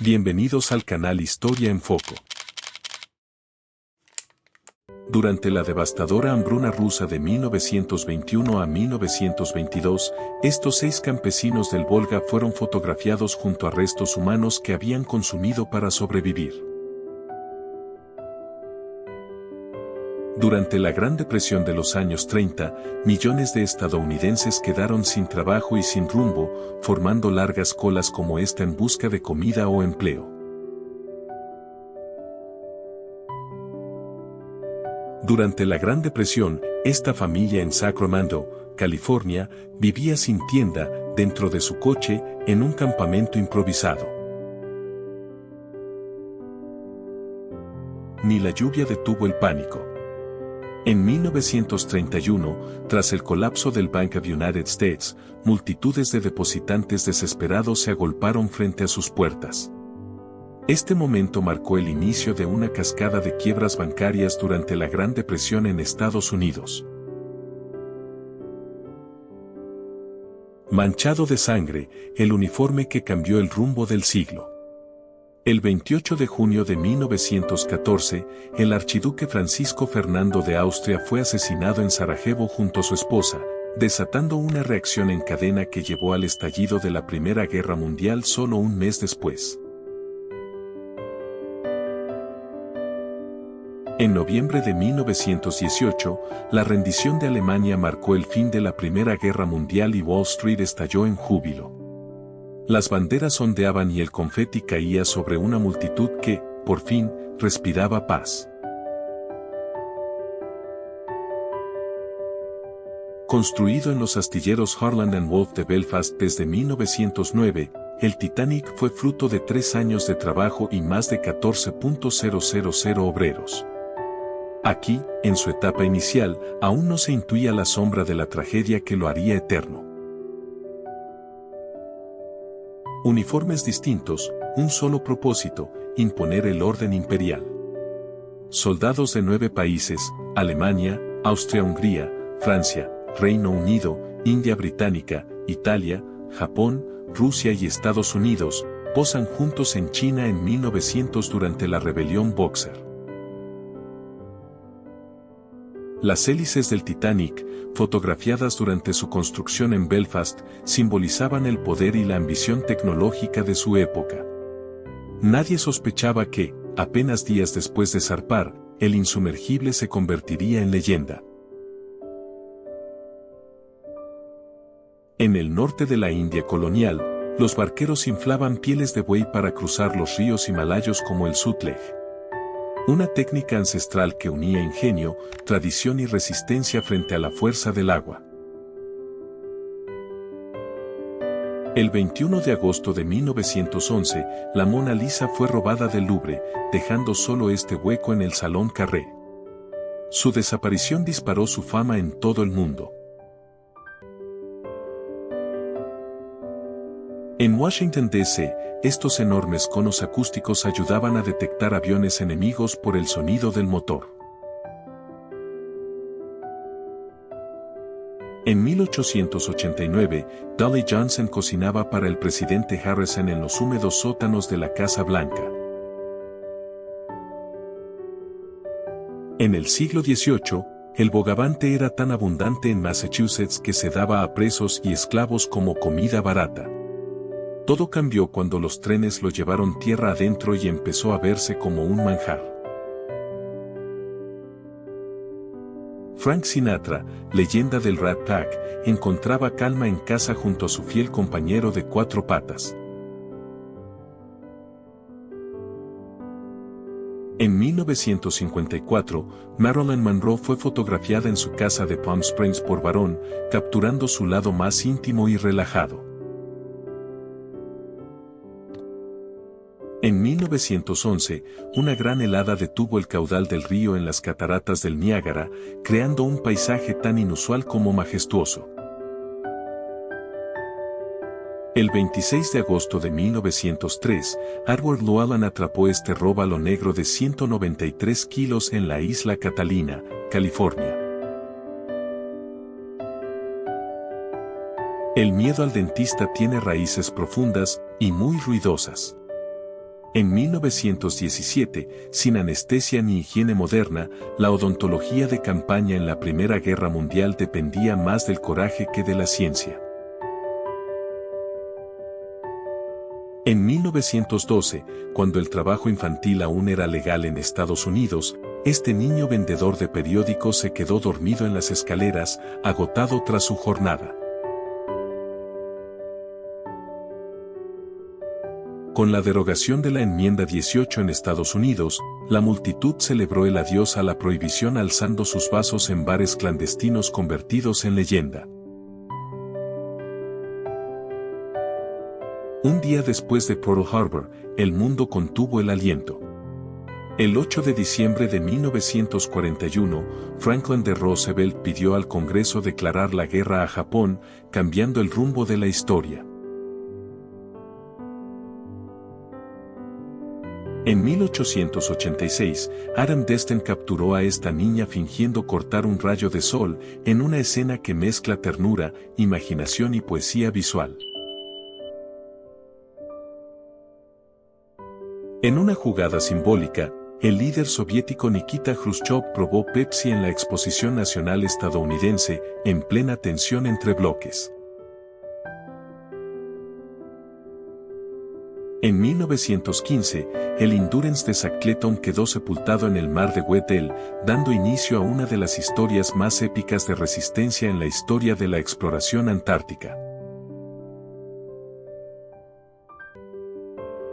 Bienvenidos al canal Historia en Foco. Durante la devastadora hambruna rusa de 1921 a 1922, estos 6 campesinos del Volga fueron fotografiados junto a restos humanos que habían consumido para sobrevivir. Durante la Gran Depresión de los años 30, millones de estadounidenses quedaron sin trabajo y sin rumbo, formando largas colas como esta en busca de comida o empleo. Durante la Gran Depresión, esta familia en Sacramento, California, vivía sin tienda, dentro de su coche, en un campamento improvisado. Ni la lluvia detuvo el pánico. En 1931, tras el colapso del Bank of United States, multitudes de depositantes desesperados se agolparon frente a sus puertas. Este momento marcó el inicio de una cascada de quiebras bancarias durante la Gran Depresión en Estados Unidos. Manchado de sangre, el uniforme que cambió el rumbo del siglo. El 28 de junio de 1914, el archiduque Francisco Fernando de Austria fue asesinado en Sarajevo junto a su esposa, desatando una reacción en cadena que llevó al estallido de la Primera Guerra Mundial solo un mes después. En noviembre de 1918, la rendición de Alemania marcó el fin de la Primera Guerra Mundial y Wall Street estalló en júbilo. Las banderas ondeaban y el confeti caía sobre una multitud que, por fin, respiraba paz. Construido en los astilleros Harland and Wolff de Belfast desde 1909, el Titanic fue fruto de 3 años de trabajo y más de 14.000 obreros. Aquí, en su etapa inicial, aún no se intuía la sombra de la tragedia que lo haría eterno. Uniformes distintos, un solo propósito, imponer el orden imperial. Soldados de 9 países, Alemania, Austria-Hungría, Francia, Reino Unido, India Británica, Italia, Japón, Rusia y Estados Unidos, posan juntos en China en 1900 durante la rebelión Boxer. Las hélices del Titanic, fotografiadas durante su construcción en Belfast, simbolizaban el poder y la ambición tecnológica de su época. Nadie sospechaba que, apenas días después de zarpar, el insumergible se convertiría en leyenda. En el norte de la India colonial, los barqueros inflaban pieles de buey para cruzar los ríos himalayos como el Sutlej. Una técnica ancestral que unía ingenio, tradición y resistencia frente a la fuerza del agua. El 21 de agosto de 1911, la Mona Lisa fue robada del Louvre, dejando solo este hueco en el Salón Carré. Su desaparición disparó su fama en todo el mundo. En Washington, D.C., estos enormes conos acústicos ayudaban a detectar aviones enemigos por el sonido del motor. En 1889, Dolly Johnson cocinaba para el presidente Harrison en los húmedos sótanos de la Casa Blanca. En el siglo XVIII, el bogavante era tan abundante en Massachusetts que se daba a presos y esclavos como comida barata. Todo cambió cuando los trenes lo llevaron tierra adentro y empezó a verse como un manjar. Frank Sinatra, leyenda del Rat Pack, encontraba calma en casa junto a su fiel compañero de 4 patas. En 1954, Marilyn Monroe fue fotografiada en su casa de Palm Springs por Barron, capturando su lado más íntimo y relajado. En 1911, una gran helada detuvo el caudal del río en las cataratas del Niágara, creando un paisaje tan inusual como majestuoso. El 26 de agosto de 1903, Edward Llewellyn atrapó este róbalo negro de 193 kilos en la isla Catalina, California. El miedo al dentista tiene raíces profundas y muy ruidosas. En 1917, sin anestesia ni higiene moderna, la odontología de campaña en la Primera Guerra Mundial dependía más del coraje que de la ciencia. En 1912, cuando el trabajo infantil aún era legal en Estados Unidos, este niño vendedor de periódicos se quedó dormido en las escaleras, agotado tras su jornada. Con la derogación de la Enmienda 18 en Estados Unidos, la multitud celebró el adiós a la prohibición alzando sus vasos en bares clandestinos convertidos en leyenda. Un día después de Pearl Harbor, el mundo contuvo el aliento. El 8 de diciembre de 1941, Franklin D. Roosevelt pidió al Congreso declarar la guerra a Japón, cambiando el rumbo de la historia. En 1886, Adam Destin capturó a esta niña fingiendo cortar un rayo de sol, en una escena que mezcla ternura, imaginación y poesía visual. En una jugada simbólica, el líder soviético Nikita Khrushchev probó Pepsi en la Exposición Nacional estadounidense, en plena tensión entre bloques. En 1915, el Endurance de Shackleton quedó sepultado en el mar de Weddell, dando inicio a una de las historias más épicas de resistencia en la historia de la exploración antártica.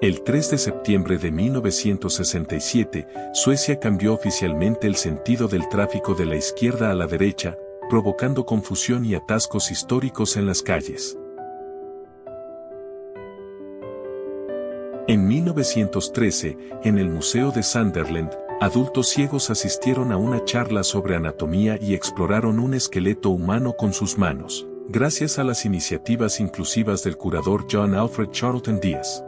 El 3 de septiembre de 1967, Suecia cambió oficialmente el sentido del tráfico de la izquierda a la derecha, provocando confusión y atascos históricos en las calles. En 1913, en el Museo de Sunderland, adultos ciegos asistieron a una charla sobre anatomía y exploraron un esqueleto humano con sus manos, gracias a las iniciativas inclusivas del curador John Alfred Charlton Díaz.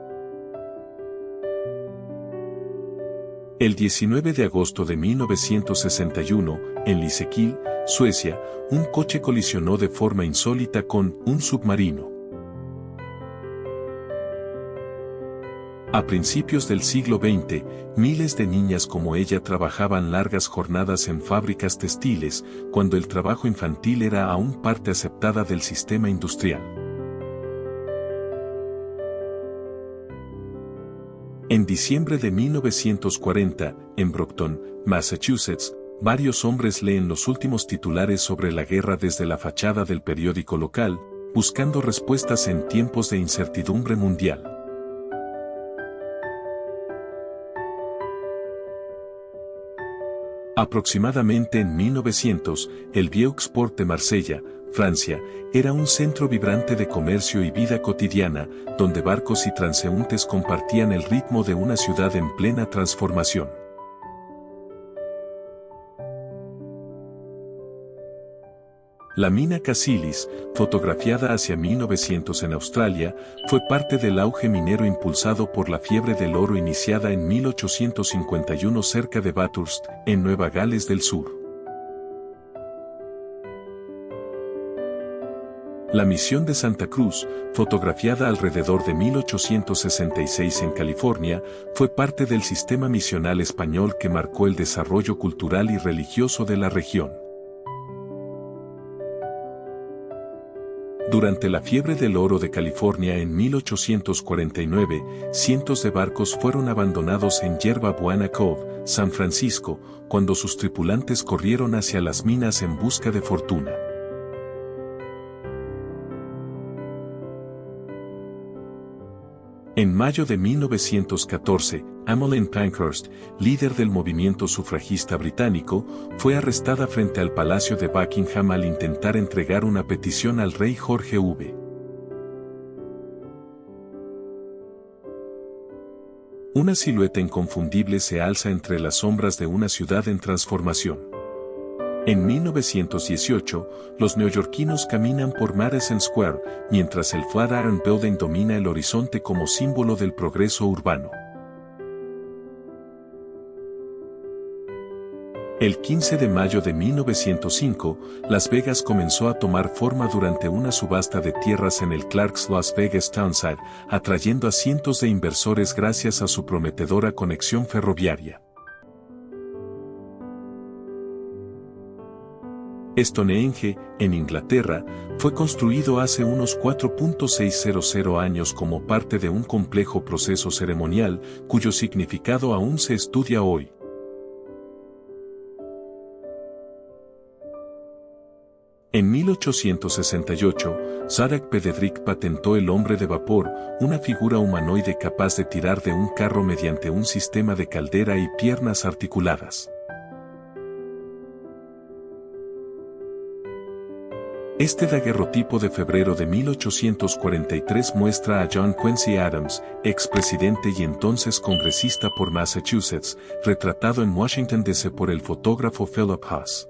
El 19 de agosto de 1961, en Lysekil, Suecia, un coche colisionó de forma insólita con un submarino. A principios del siglo XX, miles de niñas como ella trabajaban largas jornadas en fábricas textiles, cuando el trabajo infantil era aún parte aceptada del sistema industrial. En diciembre de 1940, en Brockton, Massachusetts, varios hombres leen los últimos titulares sobre la guerra desde la fachada del periódico local, buscando respuestas en tiempos de incertidumbre mundial. Aproximadamente en 1900, el Vieux Port de Marsella, Francia, era un centro vibrante de comercio y vida cotidiana, donde barcos y transeúntes compartían el ritmo de una ciudad en plena transformación. La mina Cassilis, fotografiada hacia 1900 en Australia, fue parte del auge minero impulsado por la fiebre del oro iniciada en 1851 cerca de Bathurst, en Nueva Gales del Sur. La misión de Santa Cruz, fotografiada alrededor de 1866 en California, fue parte del sistema misional español que marcó el desarrollo cultural y religioso de la región. Durante la fiebre del oro de California en 1849, cientos de barcos fueron abandonados en Yerba Buena Cove, San Francisco, cuando sus tripulantes corrieron hacia las minas en busca de fortuna. En mayo de 1914, Emmeline Pankhurst, líder del movimiento sufragista británico, fue arrestada frente al Palacio de Buckingham al intentar entregar una petición al rey Jorge V. Una silueta inconfundible se alza entre las sombras de una ciudad en transformación. En 1918, los neoyorquinos caminan por Madison Square, mientras el Flatiron Building domina el horizonte como símbolo del progreso urbano. El 15 de mayo de 1905, Las Vegas comenzó a tomar forma durante una subasta de tierras en el Clark's Las Vegas Townsite, atrayendo a cientos de inversores gracias a su prometedora conexión ferroviaria. Stonehenge, en Inglaterra, fue construido hace unos 4.600 años como parte de un complejo proceso ceremonial, cuyo significado aún se estudia hoy. En 1868, Sarah Pederick patentó el hombre de vapor, una figura humanoide capaz de tirar de un carro mediante un sistema de caldera y piernas articuladas. Este daguerrotipo de febrero de 1843 muestra a John Quincy Adams, expresidente y entonces congresista por Massachusetts, retratado en Washington D.C. por el fotógrafo Philip Haas.